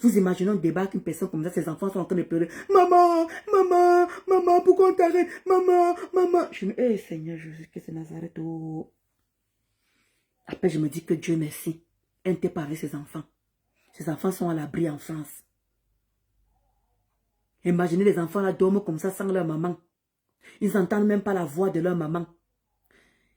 Vous imaginez, on débarque une personne comme ça, ses enfants sont en train de pleurer. Maman, maman, maman, pourquoi on t'arrête? Maman, maman. Je me dis, hey, Seigneur Jésus, que c'est Nazareth. Oh. Après, je me dis que Dieu merci. Elle n'était pas avec ses enfants. Ses enfants sont à l'abri en France. Imaginez les enfants là dorment comme ça sans leur maman. Ils n'entendent même pas la voix de leur maman.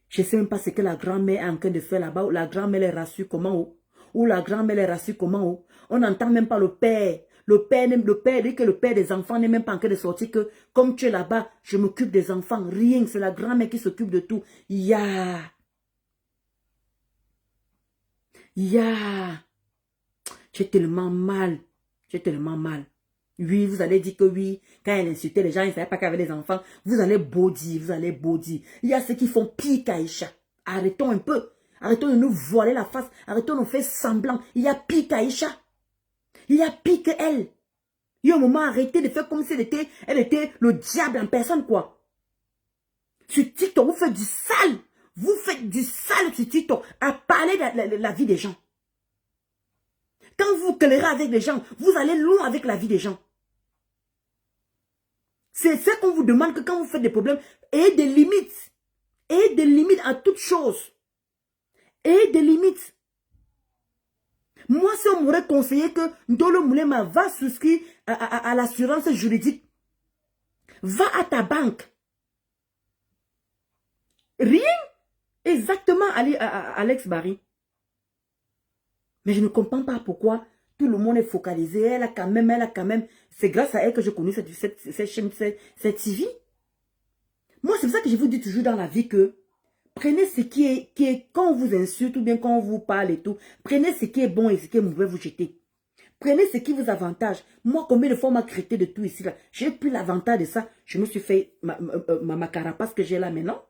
Je ne sais même pas ce que la grand-mère est en train de faire là-bas. Ou la grand-mère les rassure comment. Ou la grand-mère les rassure comment. On n'entend même pas le père. Le père dit que le père des enfants n'est même pas en train de sortir que comme tu es là-bas, je m'occupe des enfants. Rien, c'est la grand-mère qui s'occupe de tout. Ya. J'ai tellement mal. J'ai tellement mal. Oui, vous allez dire que oui, quand elle insultait les gens, ils ne savaient pas qu'elle avait des enfants. Vous allez beau dire, vous allez beau dire. Il y a ceux qui font pire qu'Aïcha. Arrêtons un peu. Arrêtons de nous voiler la face. Arrêtons de nous faire semblant. Il y a pire qu'Aïcha. Il y a pire qu'elle. Il y a un moment, arrêtez de faire comme si elle était le diable en personne, quoi. Sur TikTok, vous faites du sale. Vous faites du sale sur TikTok à parler de la vie des gens. Quand vous collerez avec les gens, vous allez loin avec la vie des gens. C'est ce qu'on vous demande que quand vous faites des problèmes, ayez des limites. Ayez des limites à toutes choses. Ayez des limites. Moi, si on m'aurait conseillé que Ndolo Moulema va souscrire à l'assurance juridique, va à ta banque. Rien. Exactement, Alex Barry. Mais je ne comprends pas pourquoi tout le monde est focalisé. Elle a quand même. C'est grâce à elle que je connais cette chaîne, cette TV. Moi, c'est pour ça que je vous dis toujours dans la vie que prenez ce qui est quand on vous insulte ou bien quand on vous parle et tout, prenez ce qui est bon et ce qui est mauvais, vous jetez. Prenez ce qui vous avantage. Moi, combien de fois on m'a traité de tout ici là, j'ai pris l'avantage de ça. Je me suis fait ma carapace que j'ai là maintenant.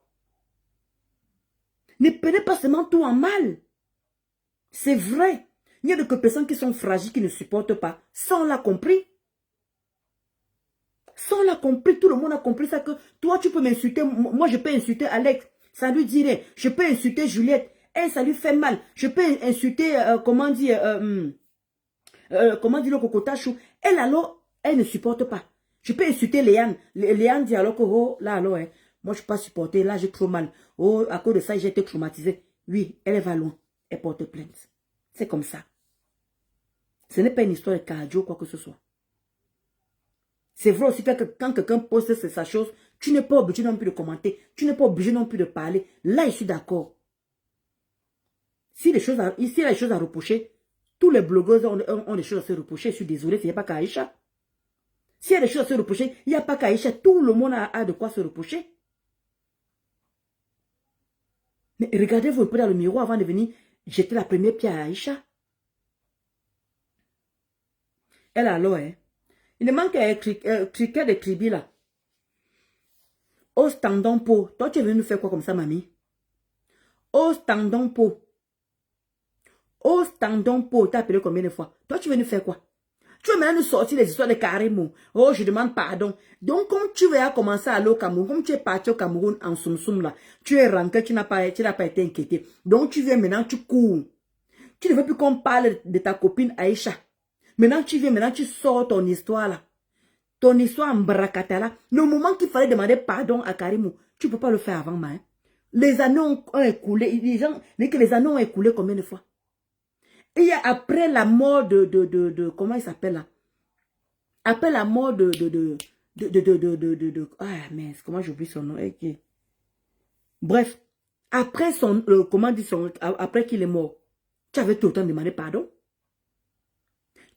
Ne prenez pas seulement tout en mal. C'est vrai. Il y a de personnes qui sont fragiles, qui ne supportent pas. Ça, on l'a compris. Ça, on l'a compris. Tout le monde a compris ça que toi, tu peux m'insulter. Moi, je peux insulter Alex. Ça lui dirait. Je peux insulter Juliette. Elle, ça lui fait mal. Je peux insulter, comment dire le cocotachou. Elle, alors, elle ne supporte pas. Je peux insulter Léane. Léane dit alors que, oh, là, alors, hein, moi, je ne peux pas supporter. Là, j'ai trop mal. Oh, à cause de ça, j'ai été traumatisée. Oui, elle va loin. Elle porte plainte. C'est comme ça. Ce n'est pas une histoire de cardio, quoi que ce soit. C'est vrai aussi que quand quelqu'un poste sa chose, tu n'es pas obligé non plus de commenter. Tu n'es pas obligé non plus de parler. Là, je suis d'accord. Si les choses il y a des choses à reprocher, tous les blogueurs ont des choses à se reprocher. Je suis désolé, il n'y a pas qu'Aïcha. S'il y a des choses à se reprocher, il n'y a pas qu'Aïcha. Tout le monde a de quoi se reprocher. Mais regardez-vous un peu dans le miroir avant de venir jeter la première pierre à Aïcha. Elle alors, hein. Il manque un criquet de tribu là. Au standon po. Toi, tu es venu nous faire quoi comme ça, mamie? Au standon po. Au standon po. T'as appelé combien de fois? Toi, tu es venu faire quoi? Tu veux maintenant nous sortir les histoires de Karimo. Oh, je demande pardon. Donc, comme tu vas commencer à aller au Cameroun, comme tu es parti au Cameroun en soum là, tu es rentré, tu n'as pas été inquiété. Donc, tu viens maintenant, tu cours. Tu ne veux plus qu'on parle de ta copine Aïcha. Maintenant, tu viens, maintenant, tu sors ton histoire là. Ton histoire en bracata. Le moment qu'il fallait demander pardon à Karimou, tu ne peux pas le faire avant, hein. Les années ont écoulé. Les gens disent que les années ont écoulé combien de fois? Et après la mort de comment il s'appelle là? Après la mort ah mince, comment j'oublie son nom? Okay. Bref, après son, comment dit son, après qu'il est mort, tu avais tout le temps de demander pardon?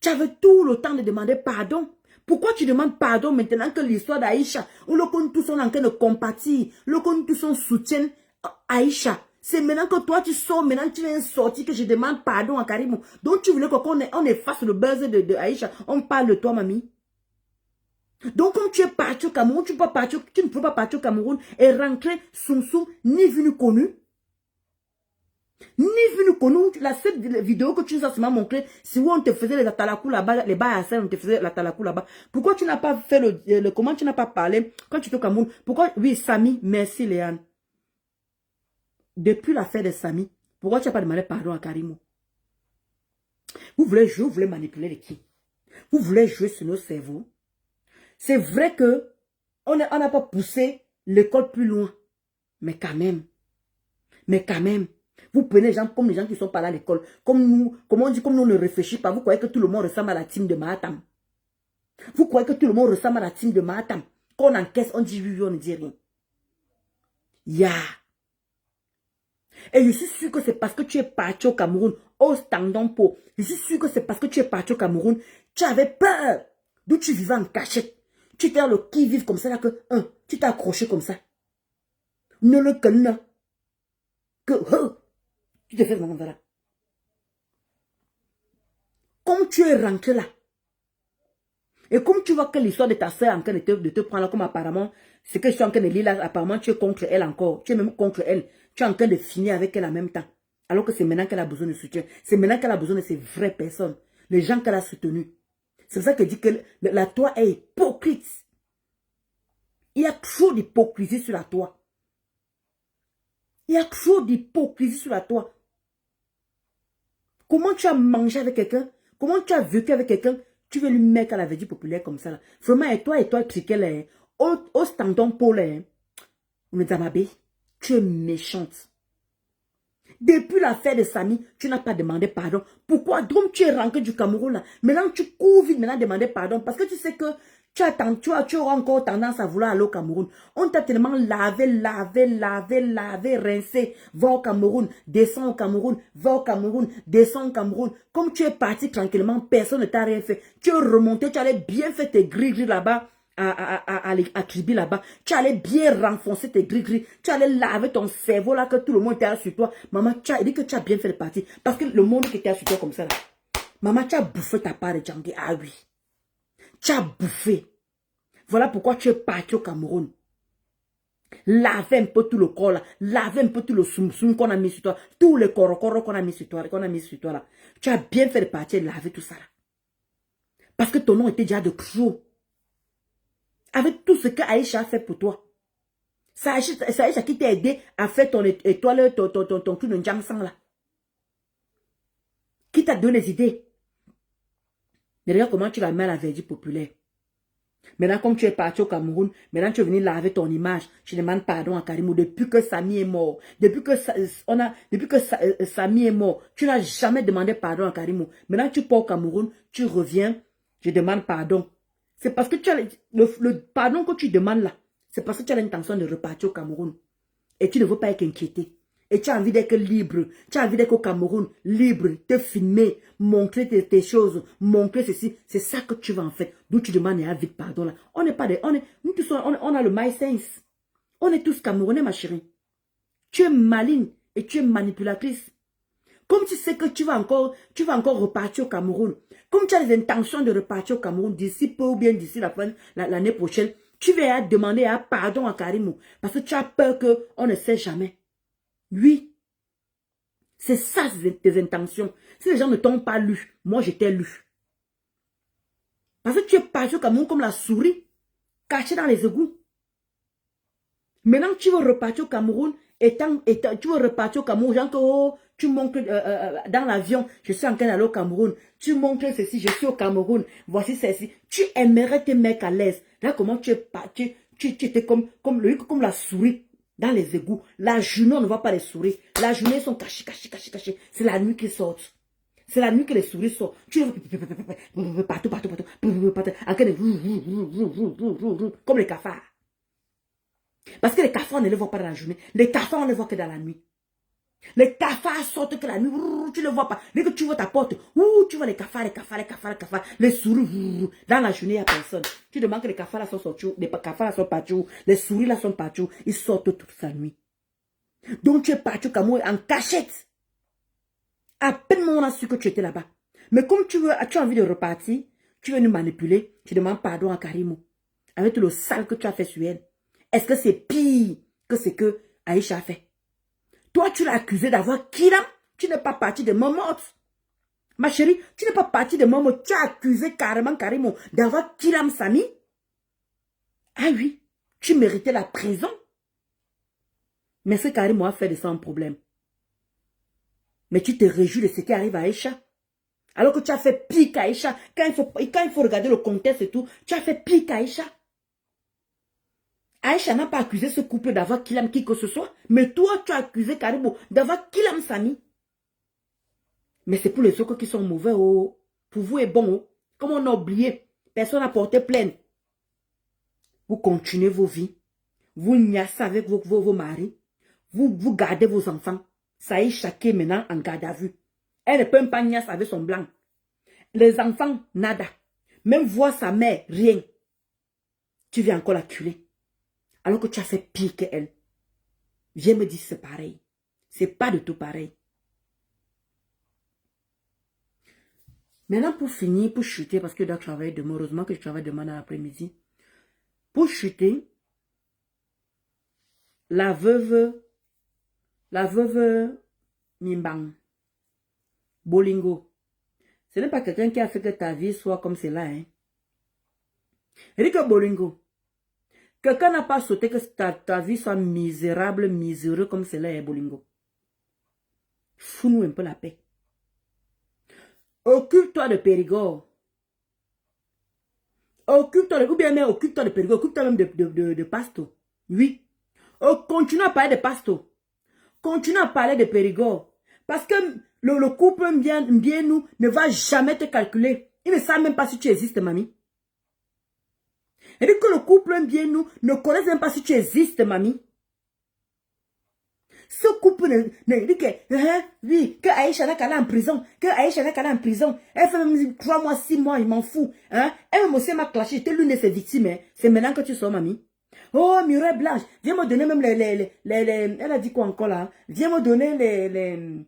Tu avais tout le temps de demander pardon? Pourquoi tu demandes pardon maintenant que l'histoire d'Aïcha, où le compte tous sont en train de compatir, le compte tous sont soutien Aïcha? C'est maintenant que toi tu sors, maintenant tu viens sortir que je demande pardon à Karimou. Donc tu voulais qu'on efface le buzz de Aïcha. On parle de toi, mamie. Donc comme tu es parti au Cameroun, tu ne peux pas partir au Cameroun et rentrer soum ni venu connu. Ni venu connu, la seule vidéo que tu nous as seulement montré, c'est où on te faisait les atalakou là-bas, les bails à scène, on te faisait l'atalakou là-bas. Pourquoi tu n'as pas fait comment tu n'as pas parlé quand tu étais au Cameroun? Pourquoi, oui, Samy, merci Léane. Depuis l'affaire de Samy, pourquoi tu n'as pas demandé pardon à Karimou? Vous voulez jouer, vous voulez manipuler les qui? Vous voulez jouer sur nos cerveaux. C'est vrai que on n'a pas poussé l'école plus loin. Mais quand même. Vous prenez les gens comme les gens qui sont pas là à l'école. Comme nous, comme on dit, comme nous ne réfléchissons pas. Vous croyez que tout le monde ressemble à la team de Mahatam. Vous croyez que tout le monde ressemble à la team de Mahatam. Quand on encaisse, on dit oui, on ne dit rien. Et je suis sûr que c'est parce que tu es parti au Cameroun, au Standampo. Je suis sûr que c'est parce que tu es parti au Cameroun, tu avais peur. D'où tu vivais en cachette. Tu étais dans le qui-vive comme ça, là, que, tu t'es accroché comme ça. Ne le connais que, tu te fais vraiment là. Comme tu es rentré là, et comme tu vois que l'histoire de ta soeur est en train de te prendre là, comme apparemment, c'est que je suis en train de lire là, apparemment tu es contre elle encore, tu es même contre elle, tu es en train de finir avec elle en même temps. Alors que c'est maintenant qu'elle a besoin de soutien, c'est maintenant qu'elle a besoin de ces vraies personnes, les gens qu'elle a soutenus. C'est ça que dit que la toi est hypocrite. Il y a trop d'hypocrisie sur la toi. Il y a trop d'hypocrisie sur la toi. Comment tu as mangé avec quelqu'un? Comment tu as vécu avec quelqu'un? Tu veux lui mettre à la vie populaire comme ça là. Vraiment, et toi, Triquel, au standard pour les. On est Zamabé. Tu es méchante. Depuis l'affaire de Samy, tu n'as pas demandé pardon. Pourquoi? Donc tu es rentré du Cameroun là. Maintenant, tu cours vite maintenant demander pardon. Parce que tu sais que tu auras encore tendance à vouloir aller au Cameroun. On t'a tellement lavé, rincé. Va au Cameroun, descends au Cameroun, va au Cameroun, descends au Cameroun. Comme tu es parti tranquillement, personne ne t'a rien fait. Tu es remonté, tu allais bien faire tes gris-gris là-bas. À Kribi là-bas, tu allais bien renfoncer tes gris-gris, tu allais laver ton cerveau là que tout le monde était sur toi. Maman, tu as dit que tu as bien fait le parti. Parce que le monde qui était sur toi comme ça là, maman, tu as bouffé ta part de Djangui. Ah oui, tu as bouffé. Voilà pourquoi tu es parti au Cameroun. Laver un peu tout le corps là, laver un peu tout le soum-soum qu'on a mis sur toi, tous les corps qu'on a mis sur toi, là. Tu as bien fait le parti de laver tout ça là. Parce que ton nom était déjà de Kro. Avec tout ce que Aïcha a fait pour toi. C'est Aïcha qui t'a aidé à faire ton étoile, ton cul de Ndjangsang là. Qui t'a donné les idées. Mais regarde comment tu vas mettre la verdure populaire. Maintenant, comme tu es parti au Cameroun, maintenant tu es venu laver ton image. Je demande pardon à Karimou. Depuis que Samy est mort, depuis que Samy est mort, tu n'as jamais demandé pardon à Karimou. Maintenant, tu pars au Cameroun, tu reviens, je demande pardon. C'est parce que tu as le pardon que tu demandes là. C'est parce que tu as l'intention de repartir au Cameroun. Et tu ne veux pas être inquiété. Et tu as envie d'être libre. Tu as envie d'être au Cameroun, libre, te filmer, montrer tes choses, montrer ceci. C'est ça que tu vas en fait. D'où tu demandes à vite pardon là. On n'est pas des. Nous tous, on a le my sense. On est tous Camerounais, ma chérie. Tu es maligne et tu es manipulatrice. Comme tu sais que tu vas encore repartir au Cameroun, comme tu as les intentions de repartir au Cameroun d'ici peu ou bien d'ici l'année prochaine, tu vas demander pardon à Karimou parce que tu as peur qu'on ne sait jamais. Oui, c'est ça tes intentions. Si les gens ne t'ont pas lu, moi je t'ai lu. Parce que tu es parti au Cameroun comme la souris, cachée dans les égouts. Maintenant tu veux repartir au Cameroun, tu veux repartir au Cameroun, genre que tu montres dans l'avion, je suis en train d'aller au Cameroun. Tu montres ceci, je suis au Cameroun. Voici ceci. Tu aimerais te mettre à l'aise. Là, comment tu es parti, tu étais comme la souris dans les égouts. La journée, on ne voit pas les souris. La journée, ils sont cachés. C'est la nuit qu'ils sortent. C'est la nuit que les souris sortent. Tu partout. Comme les cafards. Parce que les cafards, on ne les voit pas dans la journée. Les cafards, on ne les voit que dans la nuit. Les cafards sortent que la nuit, tu ne les vois pas. Dès que tu vois ta porte, tu vois les cafards. Les souris, dans la journée, il n'y a personne. Tu demandes que les cafards là sont sortis, les cafards là sont partis, les souris là sont partis, ils sortent toute la nuit. Donc tu es parti au Cameroun en cachette. À peine on a su que tu étais là-bas. Mais comme tu as envie de repartir, tu veux nous manipuler, tu demandes pardon à Karimou. Avec tout le sale que tu as fait sur elle. Est-ce que c'est pire que ce que Aïcha a fait? Toi, tu l'as accusé d'avoir Kiram. Tu n'es pas parti de Momot. Ma chérie, tu n'es pas parti de Momot. Tu as accusé carrément Karimou d'avoir Kiram Samy. Ah oui, tu méritais la prison. Mais ce Karimou a fait de ça un problème. Mais tu te réjouis de ce qui arrive à Aïcha. Alors que tu as fait pire qu'Aïcha. Quand il faut regarder le contexte et tout, tu as fait pire qu'Aïcha. Aïcha n'a pas accusé ce couple d'avoir Kilam qui que ce soit. Mais toi, tu as accusé Karibou d'avoir Kilam Sami. Mais c'est pour les autres qui sont mauvais. Oh. Pour vous est bon. Oh. Comme on a oublié, personne n'a porté plainte. Vous continuez vos vies. Vous niassez avec vos maris. Vous gardez vos enfants. Ça y est, chacun maintenant en garde à vue. Elle ne peut même pas niasser avec son blanc. Les enfants, nada. Même voir sa mère, rien. Tu viens encore la tuer. Alors que tu as fait pire qu'elle. Viens me dire c'est pareil. C'est pas du tout pareil. Maintenant, pour finir, pour chuter, parce que je dois travailler demain, heureusement que je travaille demain dans l'après-midi. Pour chuter, la veuve Mimbang, Bolingo, ce n'est pas quelqu'un qui a fait que ta vie soit comme cela. Hein. Il dit que Bolingo, quelqu'un n'a pas souhaité que ta vie soit misérable, miséreux comme cela est, Bolingo. Fous-nous un peu la paix. Occupe-toi de Périgord. Occupe-toi de Périgord. Occupe-toi même de Pasto. Oui. Continue à parler de Pasto. Continue à parler de Périgord. Parce que le couple bien nous ne va jamais te calculer. Il ne sait même pas si tu existes, mamie. Il dit que le couple bien nous ne connaît même pas si tu existes, mamie. Ce couple ne dit que, oui, que Aïcha n'a qu'à aller en prison. Que Aïcha n'a qu'à aller en prison. Elle fait même 3 mois, 6 mois, il m'en fout. Hein? Elle aussi m'a clashé. J'étais l'une de ses victimes. Hein? C'est maintenant que tu sors, mamie. Oh, Mireille Blanche, viens me donner même elle a dit quoi encore là? Viens me donner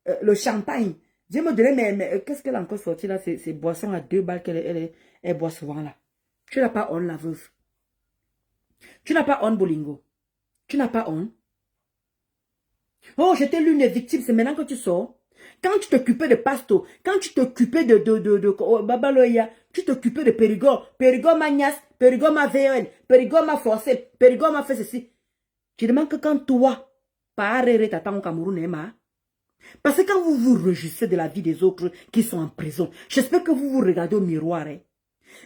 le champagne. Viens me donner qu'est-ce qu'elle a encore sorti là? Ces boissons à 2 balles qu'elle boit souvent là. Tu n'as pas honte, la veuve. Tu n'as pas honte, Bolingo. Tu n'as pas honte. Oh, j'étais l'une des victimes, c'est maintenant que tu sors. Quand tu t'occupais de Pasto, quand tu t'occupais de Babaloya, tu t'occupais de Périgord. Périgord m'a niasse, Périgord m'a VN, Périgord m'a forcé, Périgord m'a fait ceci. Tu demandes que quand toi, pas arrêter t'attends au Cameroun, parce que quand vous vous réjouissez de la vie des autres qui sont en prison, j'espère que vous vous regardez au miroir. Hein.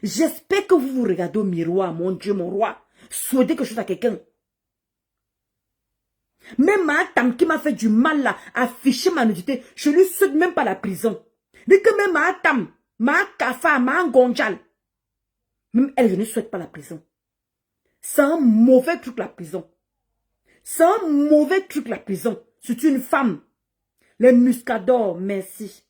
J'espère que vous vous regardez au miroir, mon Dieu, mon roi. Souhaitez quelque chose à quelqu'un. Même ma tante qui m'a fait du mal là, afficher ma nudité, je lui souhaite même pas la prison. Dès que même ma tante, ma kafa, ma gonjal, même elle, je ne souhaite pas la prison. C'est un mauvais truc la prison. C'est un mauvais truc la prison. C'est une femme. Les muscadors, merci.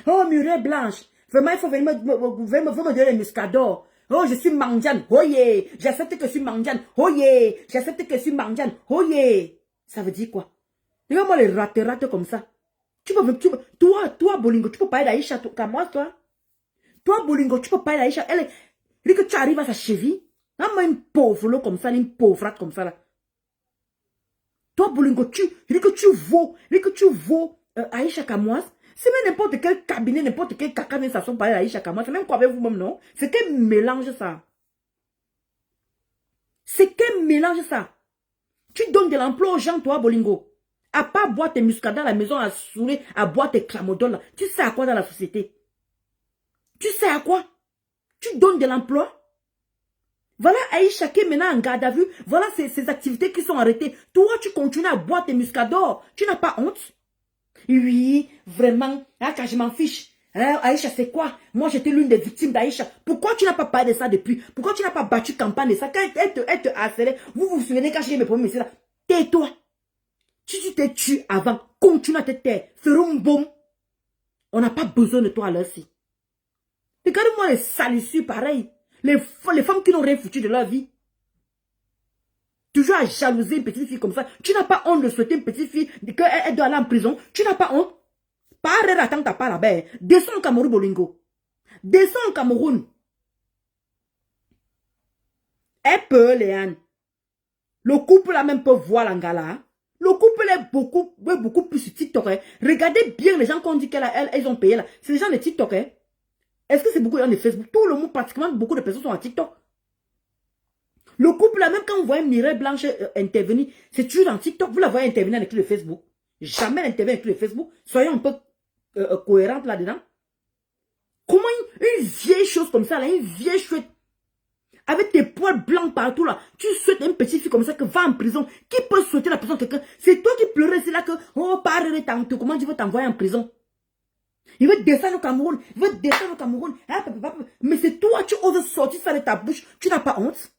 Oh, Murée Blanche, vraiment il faut venir me donner les muscadors. Oh, je suis mandiane. Oh yeah. J'accepte que je suis mandiane. Oh yeah. J'accepte que je suis mandiane. Oh yeah. Ça veut dire quoi? Regarde-moi les rates comme ça. Toi, Bolingo, tu peux parler d'Aïcha comme moi, toi? Toi, Bolingo, tu peux parler d'Aïcha. Elle dit que tu arrives à sa cheville. Non, mais une pauvre comme ça, une pauvre comme ça là. Toi, Bolingo, tu dis que tu vaux Aïcha Kamoise. C'est même n'importe quel cabinet, n'importe quel caca vient s'asseoir parler d'Aïcha Kamoise. C'est même quoi avec vous-même, non? C'est quel mélange ça? C'est quel mélange ça? Tu donnes de l'emploi aux gens, toi, Bolingo. À pas boire tes muscadins à la maison, à saouler, à boire tes clamodoles. Tu sais à quoi dans la société? Tu sais à quoi? Tu donnes de l'emploi? Voilà Aïcha qui est maintenant en garde à vue. Voilà ces activités qui sont arrêtées. Toi, tu continues à boire tes muscadors. Tu n'as pas honte? Oui, vraiment. Ah, quand je m'en fiche. Hein, Aïcha, c'est quoi? Moi, j'étais l'une des victimes d'Aïcha. Pourquoi tu n'as pas parlé de ça depuis? Pourquoi tu n'as pas battu campagne de ça? Quand elle te harcelait, vous vous souvenez quand j'ai mes premiers messages là? Tais-toi. Tu t'es tué avant. Continue à te taire. Ferons un bon. On n'a pas besoin de toi à l'heure-ci. Regarde-moi les salissures pareilles. Les femmes qui n'ont rien foutu de leur vie. Toujours à jalouser une petite fille comme ça. Tu n'as pas honte de souhaiter une petite fille qu'elle doit aller en prison. Tu n'as pas honte. Pas arrêter d'attendre ta part là-bas. Descends au Cameroun, Bolingo. Descends au Cameroun. Elle peut, Léane. Le couple là même peut voir l'Angala. Le couple est beaucoup plus sur TikTok. Hein. Regardez bien les gens qui ont dit qu'elles ont payé là. C'est les gens de TikTok. Hein. Est-ce que c'est beaucoup de gens de Facebook? Tout le monde, pratiquement beaucoup de personnes sont à TikTok. Le couple là, même quand vous voyez Mireille Blanche intervenir, c'est toujours dans TikTok. Vous la voyez intervenir avec le Facebook. Jamais l'interview inclut le Facebook. Soyons un peu cohérentes là-dedans. Comment une vieille chose comme ça, là, une vieille chouette, avec tes poils blancs partout là, tu souhaites une petite fille comme ça que va en prison. Qui peut souhaiter la prison quelqu'un? C'est toi qui pleurais, c'est là que, oh, parle, comment tu veux t'envoyer en prison? Il veut descendre au Cameroun, il veut descendre au Cameroun. Mais c'est toi, tu oses sortir ça de ta bouche, tu n'as pas honte?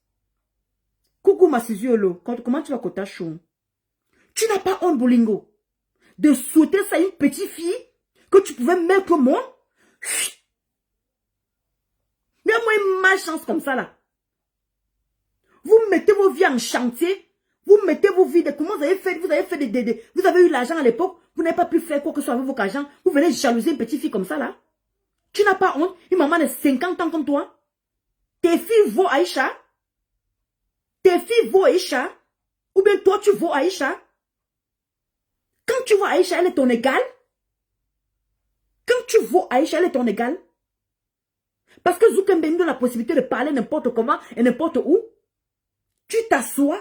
Coucou ma Sizuolo, comment tu vas côté chaud? Tu n'as pas honte, Bolingo, de souhaiter ça à une petite fille que tu pouvais mettre au monde? Mais moi, une malchance comme ça là. Vous mettez vos vies en chantier. Vous mettez vos vies. Comment vous avez fait? Vous avez eu l'argent à l'époque. Vous n'avez pas pu faire quoi que ce soit avec vos argent. Vous venez jalouser une petite fille comme ça là. Tu n'as pas honte? Une maman de 50 ans comme toi. Tes filles vaut Aïcha. Tes filles vaut Aïcha. Ou bien toi tu vaux Aïcha. Quand tu vois Aïcha, elle est ton égale. Quand tu vaux Aïcha, elle est ton égale. Parce que Zoukembe nous donne la possibilité de parler n'importe comment et n'importe où. Tu t'assois.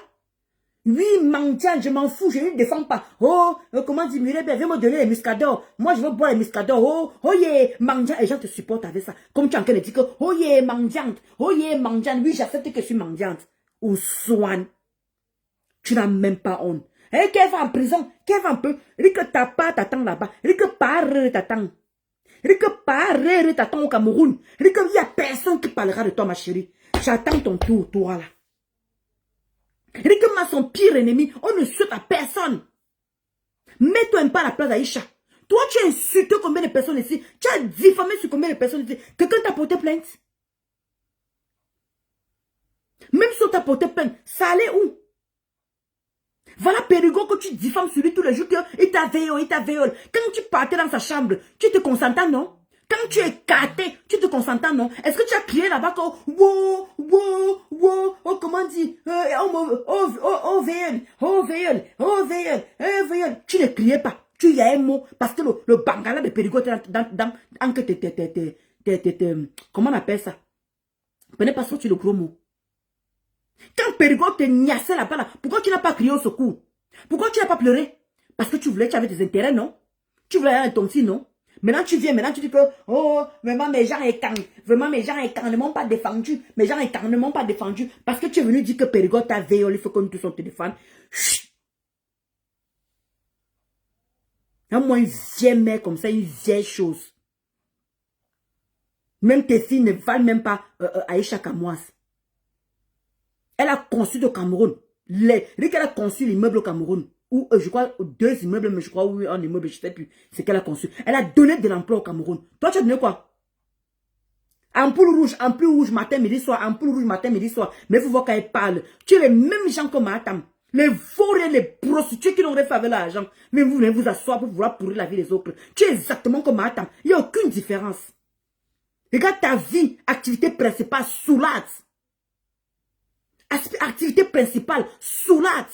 Oui, mendiant, je m'en fous, je ne défends pas. Oh, comment dire, Mireille, viens me donner les muscadors. Moi, je veux boire les muscadors. Oh yeah, mendiant. Et les gens te supportent avec ça. Comme tu es en train de dire que, oh yeah, mendiante. Oh yeah, mendiante. Oui, j'accepte que je suis mendiante. Ou Swan. Tu n'as même pas honte. Eh, qu'elle va en prison. Qu'elle va un peu. Dis que ta part t'attend là-bas. Dis que part t'attend. Dis que part t'attend au Cameroun. Dis qu'il n'y a personne qui parlera de toi, ma chérie. J'attends ton tour, toi, là. Rikema, son pire ennemi, on ne souhaite à personne. Mets-toi un pas à la place d'Aïcha. Toi, tu as insulté combien de personnes ici? Tu as diffamé sur combien de personnes ici? Quelqu'un t'a porté plainte? Même si on t'a porté plainte, ça allait où? Voilà Périgo que tu diffames sur lui tous les jours, il t'a violé. Quand tu partais dans sa chambre, tu te consentais, non? Quand tu es écarté, tu te consentais, non? Est-ce que tu as crié là-bas comme wow, wow, wow, oh, comment dire, viol. Tu ne criais pas. Tu y as un mot. Parce que le bangala de Périgo était dans que comment on appelle ça? Prenez pas sortir le gros mot. Quand Périgo te niassait là-bas, là, pourquoi tu n'as pas crié au secours? Pourquoi tu n'as pas pleuré? Parce que tu avais des intérêts, non? Tu voulais aller à ton fils, non? Maintenant, tu viens, maintenant, tu dis que, oh, vraiment, mes gens écarnent. Vraiment, mes gens écarnent, ne m'ont pas défendu. Mes gens écarnent, ne m'ont pas défendu. Parce que tu es venu dire que Périgo t'a violé, il faut que nous tous on te défende. Chut! Moi, une vieille mère comme ça, une vieille chose. Même tes filles ne valent même pas Aïcha Kamouas. Elle a conçu le Cameroun. Elle a conçu l'immeuble au Cameroun. Ou je crois 2 immeubles, mais je crois oui, un immeuble, je ne sais plus. C'est qu'elle a conçu. Elle a donné de l'emploi au Cameroun. Toi, tu as donné quoi? Ampoule rouge, matin, midi, soir. Ampoule rouge, matin, midi, soir. Mais il faut voir quand elle parle. Tu es les mêmes gens que Matam. Les vauriens, les prostituées qui n'ont rien fait avec l'argent. Mais vous venez vous asseoir pour vouloir pourrir la vie des autres. Tu es exactement comme Matam. Il n'y a aucune différence. Regarde ta vie, activité principale, soulade. Activité principale, soulade.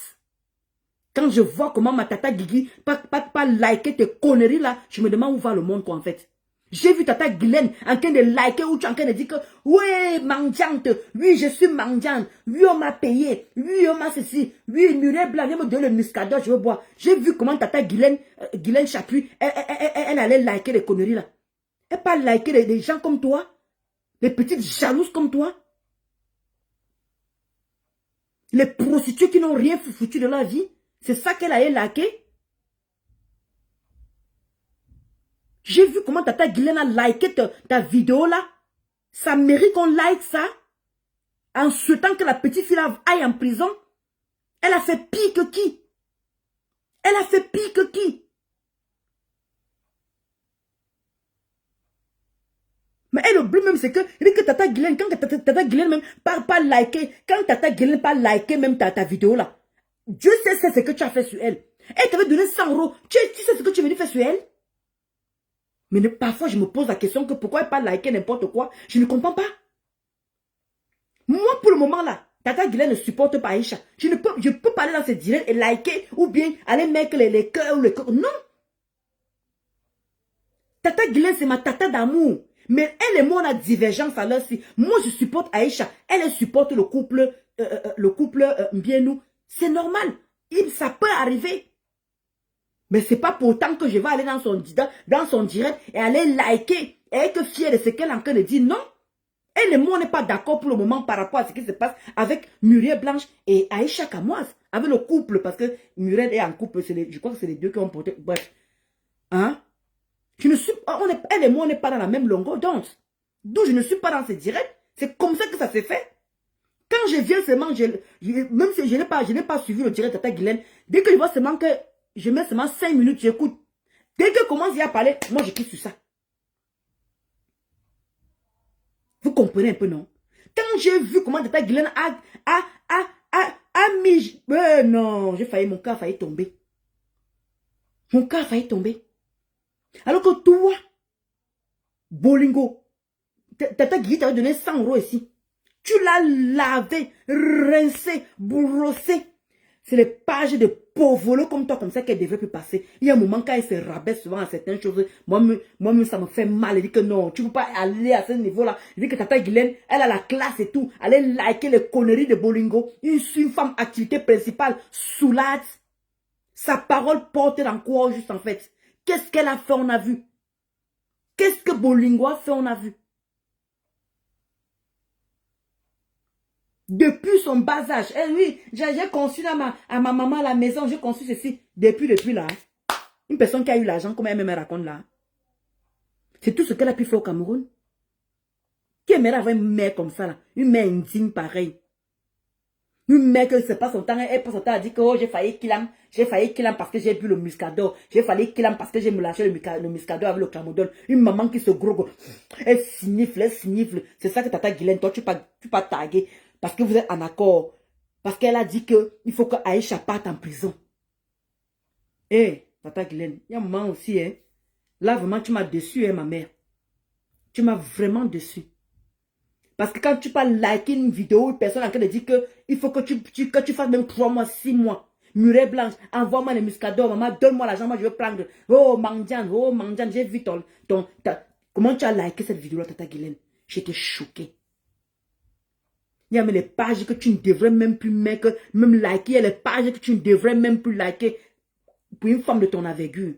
Quand je vois comment ma tata Guigui pas liker tes conneries là, je me demande où va le monde quoi en fait. J'ai vu tata Guylaine en train de liker ou tu es en train de dire que oui, mendiante, oui, je suis mendiante, oui, on m'a payé, oui, on m'a ceci, oui, Muriel Blanc, viens me donner le muscador, je veux boire. J'ai vu comment tata Guylaine Chapuis, elle allait liker les conneries là. Elle pas liker les gens comme toi, les petites jalouses comme toi. Les prostituées qui n'ont rien foutu de leur vie. C'est ça qu'elle a liké. J'ai vu comment tata Guylaine a liké ta vidéo là. Ça mérite qu'on like ça. En souhaitant que la petite fille aille en prison. Elle a fait pire que qui? Elle a fait pire que qui? Mais elle oublie même c'est que tata Guylaine, quand tata Guylaine même pas liké, quand tata Guylaine pas liké même ta vidéo là. Dieu sait ce que tu as fait sur elle. Elle t'avait donné 100 €. Tu sais ce que tu es venu faire sur elle? Mais parfois, je me pose la question que pourquoi elle pas liker n'importe quoi. Je ne comprends pas. Moi, pour le moment là, tata Guylaine ne supporte pas Aïcha. Je peux parler dans ce direct et liker ou bien aller mettre les cœurs ou les cœurs. Non. Tata Guylaine, c'est ma tata d'amour. Mais elle et moi, on a divergence à l'heure ci. Moi, je supporte Aïcha. Elle supporte le couple Mbienou. C'est normal. Ça peut arriver. Mais c'est pas pourtant que je vais aller dans son direct et aller liker et être fier de ce qu'elle est en train de dire. Non. Elle et moi, on n'est pas d'accord pour le moment par rapport à ce qui se passe avec Muriel Blanche et Aïcha Kamoise. Avec le couple, parce que Muriel est en couple. Je crois que c'est les deux qui ont porté. Bref. Hein? Je ne suis pas, elle et moi, on n'est pas dans la même longueur d'onde. D'où je ne suis pas dans ce direct. C'est comme ça que ça s'est fait. Quand je viens seulement, même si je n'ai pas suivi le direct de Tata Guylaine, dès que je vois seulement que je mets seulement 5 minutes, j'écoute. Dès que commence à parler, moi je quitte sur ça. Vous comprenez un peu, non? Quand j'ai vu comment Tata Guylaine a mis... non, mon cas a failli tomber. Mon cas a failli tomber. Alors que toi, Bolingo, Tata Guylaine t'avait donné 100 € ici. Tu l'as lavé, rincé, brossé. C'est les pages de pauvres comme toi, comme ça qu'elle devrait plus passer. Il y a un moment quand elle se rabaisse souvent à certaines choses. Moi, ça me fait mal. Elle dit que non, tu ne peux pas aller à ce niveau-là. Elle dit que Tata Guylaine, elle a la classe et tout. Elle est liker les conneries de Bolingo. Une femme activité principale, soulade. Sa parole porte dans quoi juste en fait? Qu'est-ce qu'elle a fait, on a vu? Qu'est-ce que Bolingo a fait, on a vu? Depuis son bas âge. Eh oui, j'ai conçu à ma maman à la maison, j'ai conçu ceci. Depuis là. Une personne qui a eu l'argent, comme elle me raconte là. C'est tout ce qu'elle a pu faire au Cameroun. Qui aimerait avoir une mère comme ça là? Une mère indigne pareille. Une mère qui ne passe son temps, elle passe son temps à dire que oh, j'ai failli qu'il parce que j'ai bu le muscador. J'ai failli qu'il parce que j'ai me lâché le muscador avec le clamodol. Une maman qui se gros. Elle signifle. C'est ça que Tata Guylaine, toi tu pas taguer. Parce que vous êtes en accord. Parce qu'elle a dit qu'il faut que Aïcha parte en prison. Eh, Tata Guylaine, il y a un moment aussi, hein. Là, vraiment, tu m'as déçu, hein, ma mère. Tu m'as vraiment déçu. Parce que quand tu parles liker une vidéo, une personne en train de dire qu'il faut que tu fasses même 3 mois, 6 mois. Murée blanche, envoie-moi les muscadors, maman, donne-moi l'argent, moi je veux prendre. Oh, Mandiane, j'ai vu comment tu as liké cette vidéo-là, Tata Guylaine? J'étais choquée. Il y a même les pages que tu ne devrais même plus mettre, même liker. Il y a les pages que tu ne devrais même plus liker. Pour une femme de ton envergure.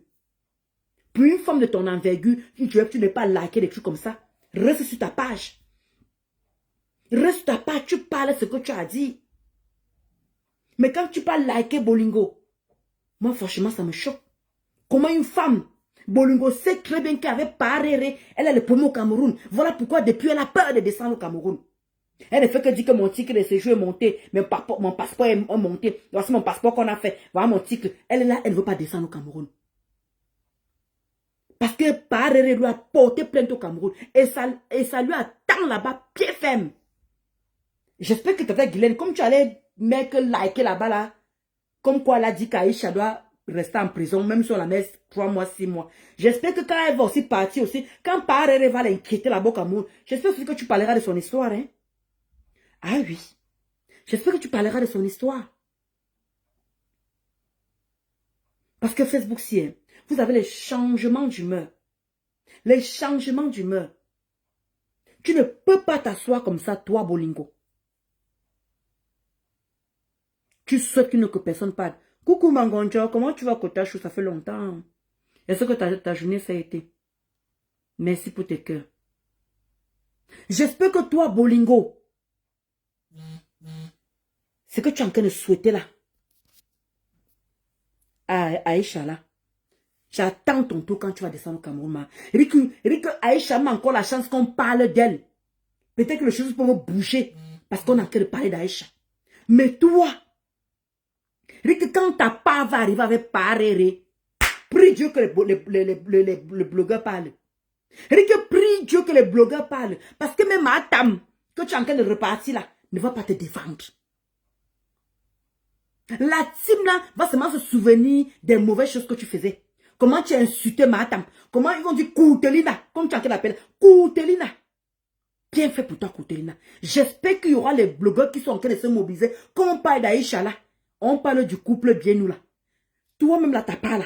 Pour une femme de ton envergure, tu n'es pas liker des trucs comme ça. Reste sur ta page. Reste sur ta page, tu parles ce que tu as dit. Mais quand tu parles liker Bolingo, moi franchement ça me choque. Comment une femme, Bolingo sait très bien qu'elle avait paré, elle a le premier au Cameroun. Voilà pourquoi depuis elle a peur de descendre au Cameroun. Elle ne fait que dire que mon titre de séjour est monté, mon passeport est monté. Voici mon passeport qu'on a fait. Voilà mon titre. Elle est là, elle ne veut pas descendre au Cameroun. Parce que Parere lui a porté plainte au Cameroun. Et ça lui attend là-bas, pied ferme. J'espère que Tata Guylaine, comme tu allais mettre liker là-bas là, comme quoi elle a dit qu'Aïcha doit rester en prison, même si on la met 3 mois, 6 mois. J'espère que quand elle va aussi partir aussi, quand Parere va l'inquiéter là-bas au Cameroun, j'espère aussi que tu parleras de son histoire, hein. Ah oui. J'espère que tu parleras de son histoire. Parce que Facebook, si, vous avez les changements d'humeur. Les changements d'humeur. Tu ne peux pas t'asseoir comme ça, toi, Bolingo. Tu souhaites qu'une autre personne parle. Coucou, Mangonjo, comment tu vas, Kotachu? Ça fait longtemps. Est-ce que ta journée, ça a été? Merci pour tes cœurs. J'espère que toi, Bolingo, ce que tu es en train de souhaiter là, à Aïcha là, j'attends ton tour quand tu vas descendre au Cameroun. Et que Aïcha a encore la chance qu'on parle d'elle. Peut-être que les choses peuvent bouger parce qu'on est en train de parler d'Aïcha. Mais toi, que quand ta part va arriver avec Parere, prie Dieu que les blogueurs parlent. Prie Dieu que les blogueurs parlent. Parce que même Atam, que tu es en train de repartir là, ne va pas te défendre. La team là va seulement se souvenir des mauvaises choses que tu faisais. Comment tu as insulté Matam. Comment ils vont dire Koutelina. Comme tu as l'appeler. Koutelina. Bien fait pour toi, Koutelina. J'espère qu'il y aura les blogueurs qui sont en train de se mobiliser. Quand on parle d'Aïcha là, on parle du couple bien nous là. Toi-même là, t'as pas là.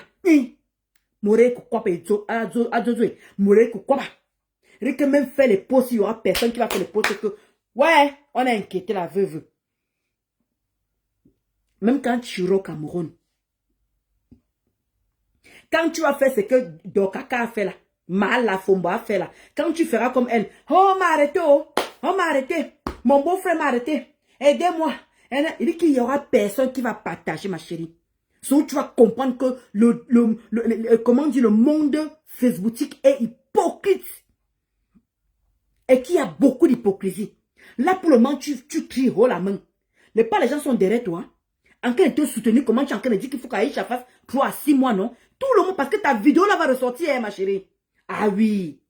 Moré Koukwapa et Adzozoé. Moré Koukwapa. Rick même fait les posts, il y aura personne qui va faire les posts que ouais, on a inquiété la veuve. Même quand tu iras au Cameroun, Quand tu vas faire ce que Dokaka a fait là, Mala Fombo a fait là, quand tu feras comme elle, oh m'a arrêté, oh m'a arrêté, mon beau-frère m'a arrêté, aidez-moi. Il dit qu'il n'y aura personne qui va partager, ma chérie. Donc tu vas comprendre que comment dire, le monde facebooktique est hypocrite. Et qu'il y a beaucoup d'hypocrisie. Là, pour le moment, tu cries haut la main. Les gens sont derrière toi. En train de te soutenir, comment tu es en train de dire qu'il faut qu'Aïcha fasse 3 à 6 mois, non? Tout le monde, parce que ta vidéo là va ressortir, hein, ma chérie. Ah oui.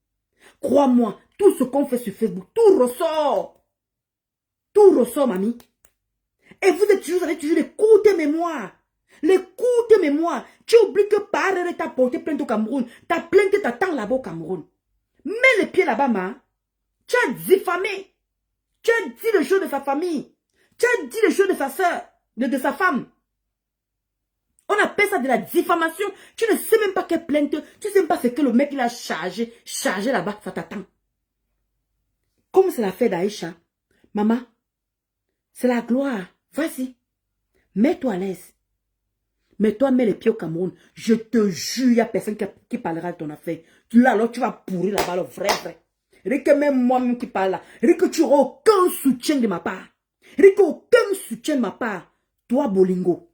Crois-moi, tout ce qu'on fait sur Facebook, tout ressort. Tout ressort, mamie. Et vous avez toujours les cours de mémoire. Les cours de mémoire. Tu oublies que Parere t'a porté plainte au Cameroun. Ta plainte t'attend là-bas au Cameroun. Mets les pieds là-bas, ma. Tu as diffamé. Tu as dit les choses de sa famille. Tu as dit les choses de sa soeur, de sa femme. On appelle ça de la diffamation. Tu ne sais même pas quelle plainte. Tu ne sais même pas ce que le mec il a chargé là-bas. Ça t'attend. Comme c'est l'affaire d'Aïcha. Maman, c'est la gloire. Vas-y. Mets-toi à l'aise. Mais toi, mets les pieds au Cameroun. Je te jure, il n'y a personne qui parlera de ton affaire. Là, alors, tu vas pourrir là-bas, le vrai. Rien que même moi-même qui parle là. Rien que tu n'auras aucun soutien de ma part. Rien que aucun soutien de ma part. Toi, Bolingo.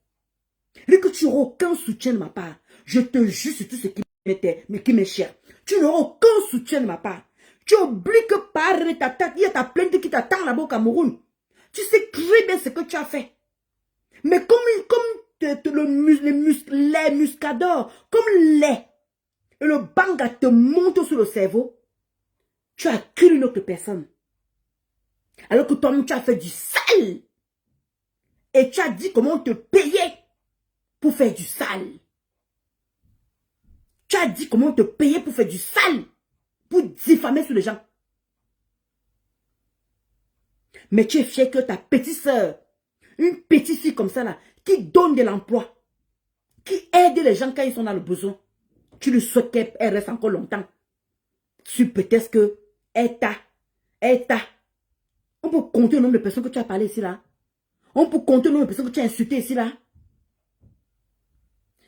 Rien que tu n'auras aucun soutien de ma part. Je te jure sur tout ce qui m'est cher. Tu n'auras aucun soutien de ma part. Tu oublies que par il y a ta plainte qui t'attend là-bas au Cameroun. Tu sais très bien ce que tu as fait. Mais comme les muscadors, comme et le banga te monte sur le cerveau, tu as cru une autre personne. Alors que toi-même, tu as fait du sale. Et tu as dit comment te payer pour faire du sale. Tu as dit comment te payer pour faire du sale. Pour diffamer sur les gens. Mais tu es fier que ta petite soeur, une petite fille comme ça là, qui donne de l'emploi, qui aide les gens quand ils sont dans le besoin, tu lui souhaites qu'elle reste encore longtemps. Tu peut-être que elle t'a. On peut compter le nombre de personnes que tu as parlé ici là. On peut compter le nombre de personnes que tu as insultées ici là.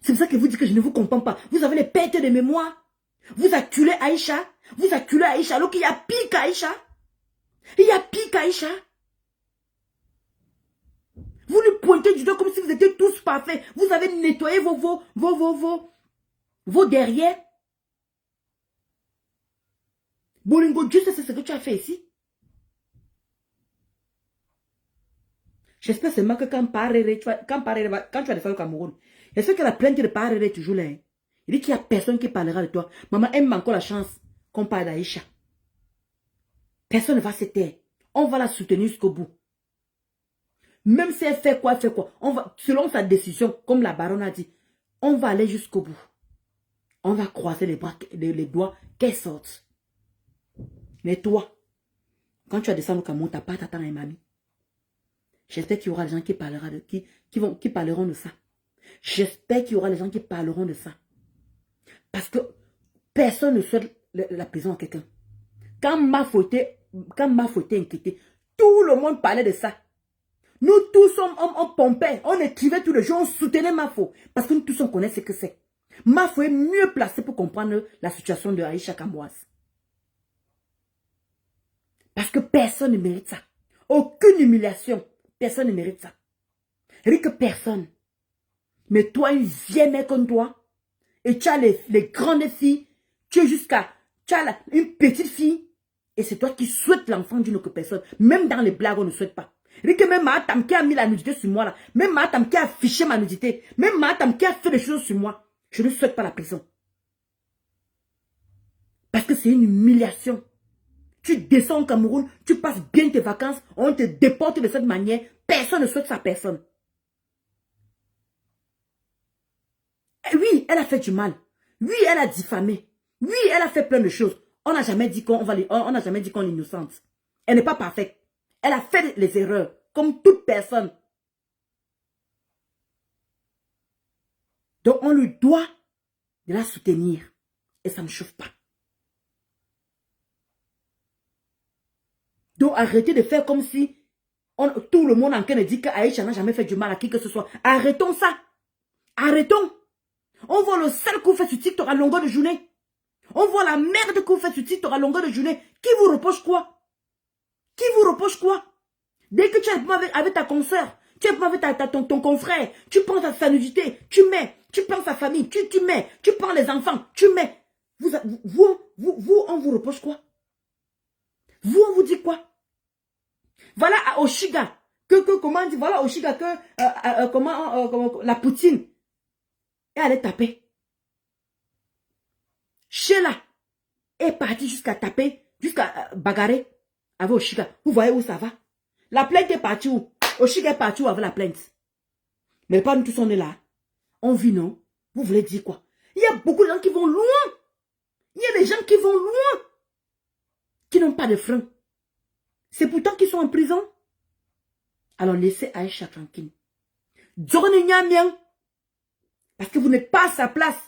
C'est pour ça que vous dites que je ne vous comprends pas. Vous avez les pertes de mémoire. Vous acculez Aïcha. Vous acculez Aïcha alors qu'il y a pire qu'Aïcha. Il y a pire qu'Aïcha. Vous lui pointez du doigt comme si vous étiez tous parfaits. Vous avez nettoyé vos derrière. Bolingo, Dieu sait ce que tu as fait ici. J'espère seulement que quand tu vas le faire au Cameroun, j'espère que la plainte de Parere est toujours là. Hein. Il dit qu'il n'y a personne qui parlera de toi. Maman aime encore la chance qu'on parle d'Aïcha. Personne ne va se taire. On va la soutenir jusqu'au bout. Même si elle fait quoi, on va, selon sa décision, comme la baronne a dit, on va aller jusqu'au bout. On va croiser les bras, les doigts, qu'elle sorte. Mais toi, quand tu vas descendre au Cameroun, tu n'as pas t'attendre à mamie. J'espère qu'il y aura des gens qui parleront de ça. J'espère qu'il y aura des gens qui parleront de ça. Parce que personne ne souhaite la prison à quelqu'un. Quand Mafo était inquiété, tout le monde parlait de ça. Nous tous, on pompait, on écrivait tous les jours, on soutenait Mafo. Parce que nous tous, on connaît ce que c'est. Mafo est mieux placé pour comprendre la situation de Aïcha Kamboise. Parce que personne ne mérite ça. Aucune humiliation. Personne ne mérite ça. Rien que personne. Mais toi, une vieille mère comme toi, et tu as les grandes filles, tu as une petite fille, et c'est toi qui souhaites l'enfant d'une autre personne. Même dans les blagues, on ne souhaite pas. Rien que même Mahatam qui a mis la nudité sur moi, là, même Mahatam qui a affiché ma nudité, même Mahatam qui a fait des choses sur moi, je ne souhaite pas la prison. Parce que c'est une humiliation. Tu descends au Cameroun, tu passes bien tes vacances, on te déporte de cette manière. Personne ne souhaite ça à personne. Et oui, elle a fait du mal. Oui, elle a diffamé. Oui, elle a fait plein de choses. On n'a jamais dit qu'on est innocente. Elle n'est pas parfaite. Elle a fait les erreurs, comme toute personne. Donc, on lui doit de la soutenir. Et ça ne chauffe pas. Donc, arrêtez de faire comme si tout le monde en train de dire qu'Aïcha n'a jamais fait du mal à qui que ce soit. Arrêtons ça. Arrêtons. On voit le sale que vous faites sur TikTok à longueur de journée. On voit la merde que vous faites sur TikTok à longueur de journée. Qui vous reproche quoi? Qui vous reproche quoi? Dès que tu es avec ta consoeur, tu es avec ton confrère, tu penses à sa nudité, tu mets, tu penses à sa famille, tu mets, tu prends les enfants, tu mets. Vous, on vous reproche quoi? Vous, on vous dit quoi? Voilà à Oshiga, comment on dit, voilà Oshiga comment la Poutine, et elle est tapée. Sheila est partie jusqu'à taper, jusqu'à bagarrer avec Oshiga. Vous voyez où ça va? La plainte est partie où? Oshiga est partie où avec la plainte? Mais pas nous tous on est là. On vit, non? Vous voulez dire quoi? Il y a beaucoup de gens qui vont loin. Il y a des gens qui vont loin. Qui n'ont pas de frein. C'est pourtant qu'ils sont en prison. Alors laissez Aïcha tranquille. Parce que vous n'êtes pas à sa place.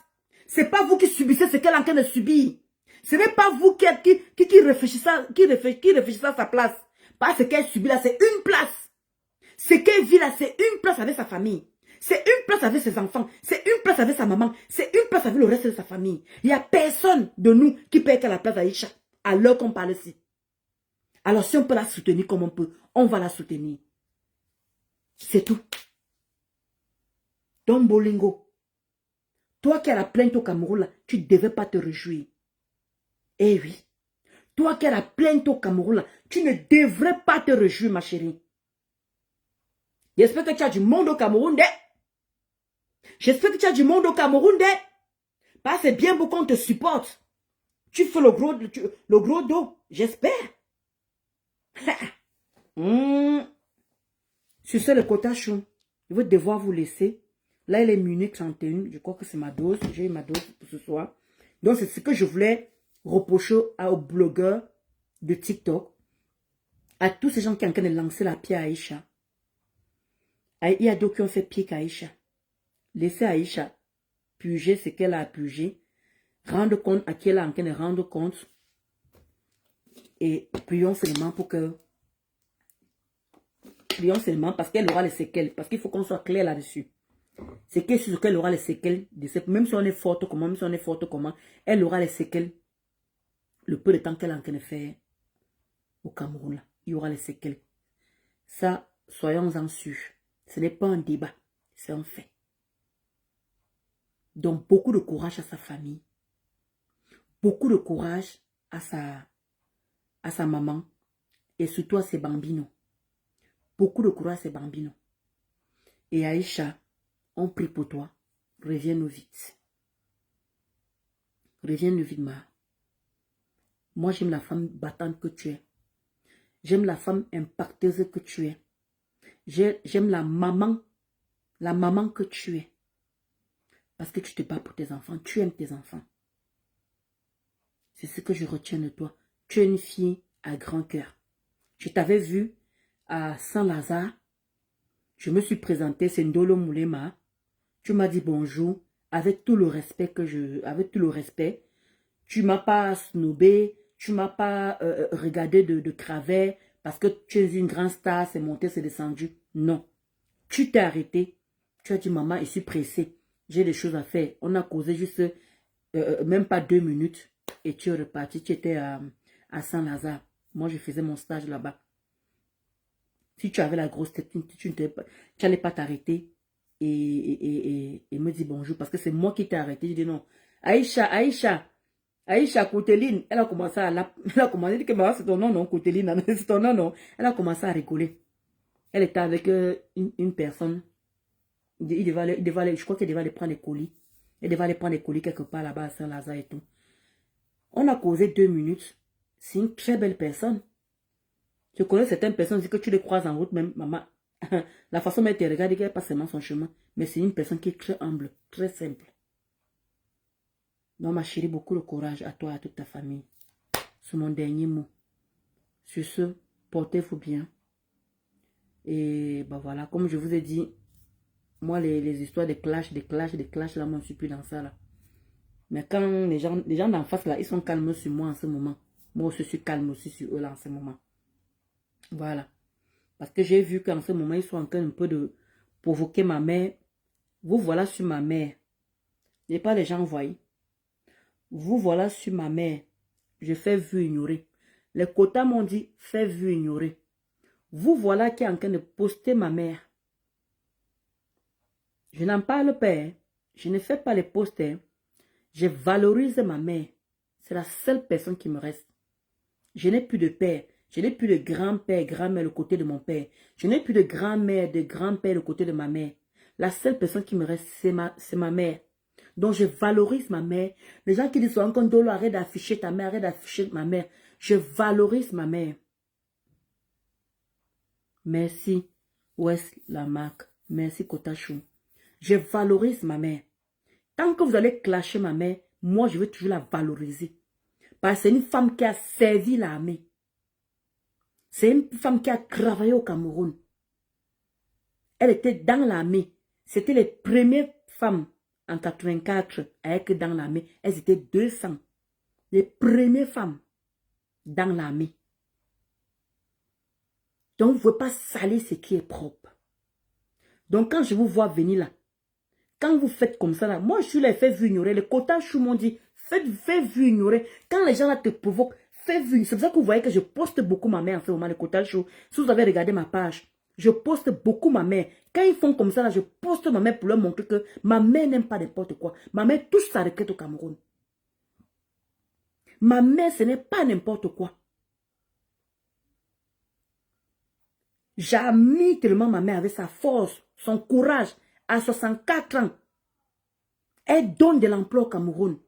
Ce n'est pas vous qui subissez ce qu'elle est en train de subir. Ce n'est pas vous qui réfléchissez à sa place. Parce qu'elle subit là, c'est une place. Ce qu'elle vit là, c'est une place avec sa famille. C'est une place avec ses enfants. C'est une place avec sa maman. C'est une place avec le reste de sa famille. Il n'y a personne de nous qui peut être à la place d'Aïcha. À l'heure qu'on parle ici. Alors si on peut la soutenir comme on peut, on va la soutenir. C'est tout. Don Bolingo. Toi qui as la plainte au Cameroun, là, tu ne devais pas te réjouir. Eh oui. Toi qui as la plainte au Cameroun, là, tu ne devrais pas te réjouir, ma chérie. J'espère que tu as du monde au Cameroun. J'espère que tu as du monde au Cameroun. Parce que c'est bien beau qu'on te supporte. Tu fais le gros dos. J'espère. Sur ce, le quota chou, je vais devoir vous laisser. Là, il est minuit 31. Je crois que c'est ma dose. J'ai eu ma dose pour ce soir. Donc, c'est ce que je voulais reprocher aux blogueurs de TikTok. À tous ces gens qui sont en train de lancer la pierre à Aïcha. Il y a d'autres qui ont fait pire qu'Aïcha. Laissez Aïcha puger ce qu'elle a pugé. Rendre compte à qui elle est en train de rendre compte. Et prions seulement pour que... Prions seulement parce qu'elle aura les séquelles. Parce qu'il faut qu'on soit clair là-dessus. C'est qu'elle aura les séquelles. Même si on est forte comment, elle aura les séquelles. Le peu de temps qu'elle est en train de faire au Cameroun, là, il y aura les séquelles. Ça, soyons-en sûrs. Ce n'est pas un débat, c'est un fait. Donc, beaucoup de courage à sa famille. Beaucoup de courage à sa maman. Et surtout à ses bambinos. Beaucoup de courage à ses bambinos. Et Aïcha, on prie pour toi. Reviens-nous vite. Reviens-nous vite, ma. Moi, j'aime la femme battante que tu es. J'aime la femme impacteuse que tu es. J'aime la maman que tu es. Parce que tu te bats pour tes enfants. Tu aimes tes enfants. C'est ce que je retiens de toi. Tu es une fille à grand cœur. Je t'avais vu à Saint-Lazare. Je me suis présentée, c'est Ndolo Moulema. Tu m'as dit bonjour. Avec tout le respect tu m'as pas snobé. Tu m'as pas regardé de travers. Parce que tu es une grande star, c'est monté, c'est descendu. Non. Tu t'es arrêté. Tu as dit, maman, je suis pressée. J'ai des choses à faire. On a causé juste même pas 2 minutes. Et tu es reparti. Tu étais à Saint-Lazare. Moi, je faisais mon stage là-bas. Si tu avais la grosse tête, tu n'allais pas t'arrêter et me dire bonjour. Parce que c'est moi qui t'ai arrêté. Je dis non. Aïcha, Coteline, elle a commencé à dire que c'est ton nom, non, Coteline, c'est ton nom, non. Elle a commencé à rigoler. Elle était avec une personne. Je crois qu'elle devait aller prendre des colis. Elle devait aller prendre des colis quelque part là-bas à Saint-Lazare et tout. On a causé 2 minutes. C'est une très belle personne. Je connais certaines personnes, c'est que tu les croises en route, même maman. La façon dont elle te regarde, elle passe seulement son chemin. Mais c'est une personne qui est très humble, très simple. Donc ma chérie, beaucoup de courage à toi et à toute ta famille. C'est mon dernier mot. Sur ce, portez-vous bien. Et ben voilà, comme je vous ai dit, moi les histoires de clash, là, moi je suis plus dans ça là. Mais quand les gens d'en face là, ils sont calmes sur moi en ce moment. Moi aussi je suis calme aussi sur eux là en ce moment. Voilà. Parce que j'ai vu qu'en ce moment, ils sont en train un peu de provoquer ma mère. Vous voilà sur ma mère. Et pas les gens voyez. Vous voilà sur ma mère. Je fais vu ignorer. Les quotas m'ont dit, fais vu ignorer. Vous voilà qui est en train de poster ma mère. Je n'en parle pas. Hein. Je ne fais pas les posts. Hein. Je valorise ma mère. C'est la seule personne qui me reste. Je n'ai plus de père. Je n'ai plus de grand-père, grand-mère le côté de mon père. Je n'ai plus de grand-mère, de grand-père le côté de ma mère. La seule personne qui me reste, c'est ma mère. Donc, je valorise ma mère. Les gens qui disent encore, Dolo, arrête d'afficher ta mère, arrête d'afficher ma mère. Je valorise ma mère. Merci, West Lamarck. Merci, Kotachou. Je valorise ma mère. Tant que vous allez clasher ma mère, moi, je vais toujours la valoriser. Parce que c'est une femme qui a servi l'armée. C'est une femme qui a travaillé au Cameroun. Elle était dans l'armée. C'était les premières femmes en 84 à être dans l'armée. Elles étaient 200. Les premières femmes dans l'armée. Donc, vous ne pouvez pas salir ce qui est propre. Donc, quand je vous vois venir là, quand vous faites comme ça là, moi je les fais vu ignorer. Les quotas chou m'ont dit, fais vu ignorer. Quand les gens là te provoquent, fais vu. C'est pour ça que vous voyez que je poste beaucoup ma mère en ce moment, les quotas chou. Si vous avez regardé ma page, je poste beaucoup ma mère. Quand ils font comme ça là, je poste ma mère pour leur montrer que ma mère n'aime pas n'importe quoi. Ma mère touche sa requête au Cameroun. Ma mère, ce n'est pas n'importe quoi. J'admire tellement ma mère avec sa force, son courage, à 64 ans. Elle donne de l'emploi au Cameroun.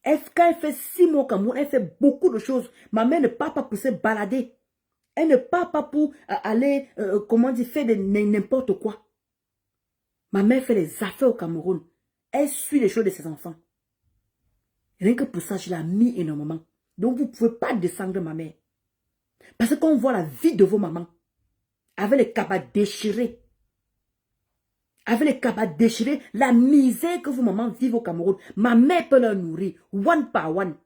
Quand elle fait 6 mois au Cameroun, elle fait beaucoup de choses. Ma mère ne part pas pour se balader. Elle ne part pas pour aller, comment dire, faire n'importe quoi. Ma mère fait des affaires au Cameroun. Elle suit les choses de ses enfants. Rien que pour ça, je l'ai mis énormément. Donc, vous ne pouvez pas descendre ma mère. Parce que quand on voit la vie de vos mamans, avec les cabas déchirés, la misère que vos mamans vivent au Cameroun, ma mère peut leur nourrir, one par one.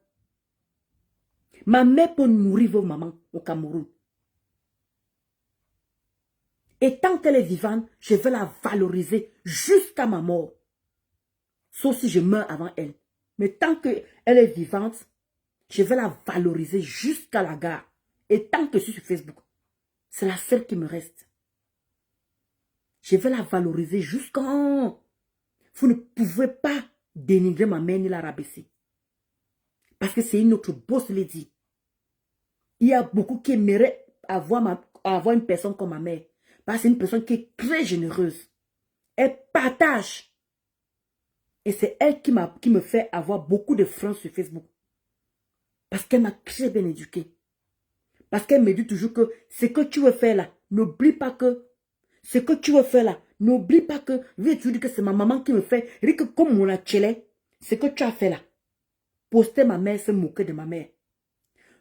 Ma mère peut nourrir vos mamans au Cameroun. Et tant qu'elle est vivante, je vais la valoriser jusqu'à ma mort. Sauf si je meurs avant elle. Mais tant qu'elle est vivante, je vais la valoriser jusqu'à la gare. Et tant que je suis sur Facebook, c'est la seule qui me reste. Je vais la valoriser jusqu'à... Vous ne pouvez pas dénigrer ma mère ni la rabaisser. Parce que c'est une autre boss lady. Il y a beaucoup qui aimeraient avoir une personne comme ma mère. Parce que c'est une personne qui est très généreuse. Elle partage. Et c'est elle qui me fait avoir beaucoup de friends sur Facebook. Parce qu'elle m'a très bien éduquée. Parce qu'elle me dit toujours que ce que tu veux faire là, n'oublie pas que ce que tu veux faire là, n'oublie pas que, je vais te dire que c'est ma maman qui me fait, et que comme mon achélé, ce que tu as fait là, poster ma mère, se moquer de ma mère.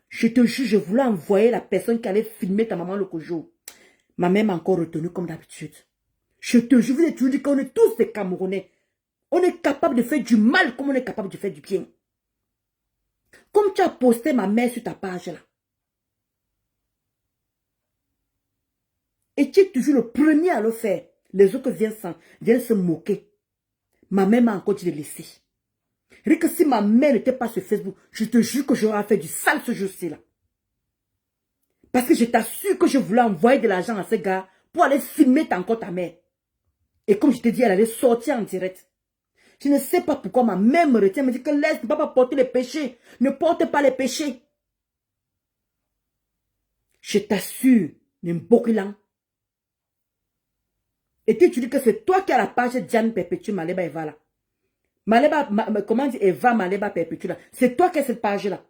Je te jure, je voulais envoyer la personne qui allait filmer ta maman l'autre jour. Ma mère m'a encore retenu comme d'habitude. Je te jure, je vous ai toujours dit qu'on est tous des Camerounais. On est capable de faire du mal comme on est capable de faire du bien. Comme tu as posté ma mère sur ta page là. Et tu es toujours le premier à le faire. Les autres viennent se moquer. Ma mère m'a encore dit de laisser. Rien que si ma mère n'était pas sur Facebook, je te jure que j'aurais fait du sale ce jour-ci là. Parce que je t'assure que je voulais envoyer de l'argent à ce gars pour aller filmer encore ta mère. Et comme je te dis, elle allait sortir en direct. Je ne sais pas pourquoi ma mère me retient, me dit que laisse, ne pas porter les péchés. Ne porte pas les péchés. Je t'assure, Nimbokilan. Et tu dis que c'est toi qui as la page Diane Perpétue Maleba Eva là. Maleba, comment dire Eva Maleba Perpétue là. C'est toi qui as cette page là.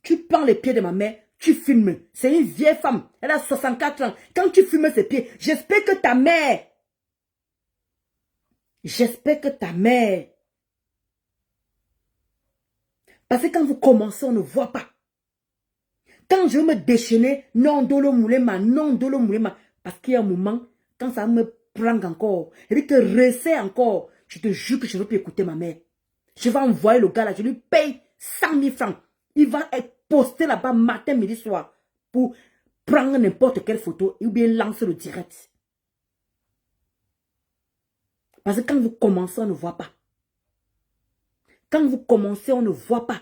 Tu prends les pieds de ma mère, tu filmes. C'est une vieille femme. Elle a 64 ans. Quand tu filmes ses pieds, j'espère que ta mère. Parce que quand vous commencez, on ne voit pas. Quand je me déchaîner, non dolo moulema. Parce qu'il y a un moment, quand ça me prend encore, et que resserre encore, je te jure que je ne veux plus écouter ma mère. Je vais envoyer le gars là, je lui paye 100 000 francs. Il va être posté là-bas matin, midi, soir, pour prendre n'importe quelle photo, ou bien lancer le direct. Parce que quand vous commencez, on ne voit pas. Quand vous commencez, on ne voit pas.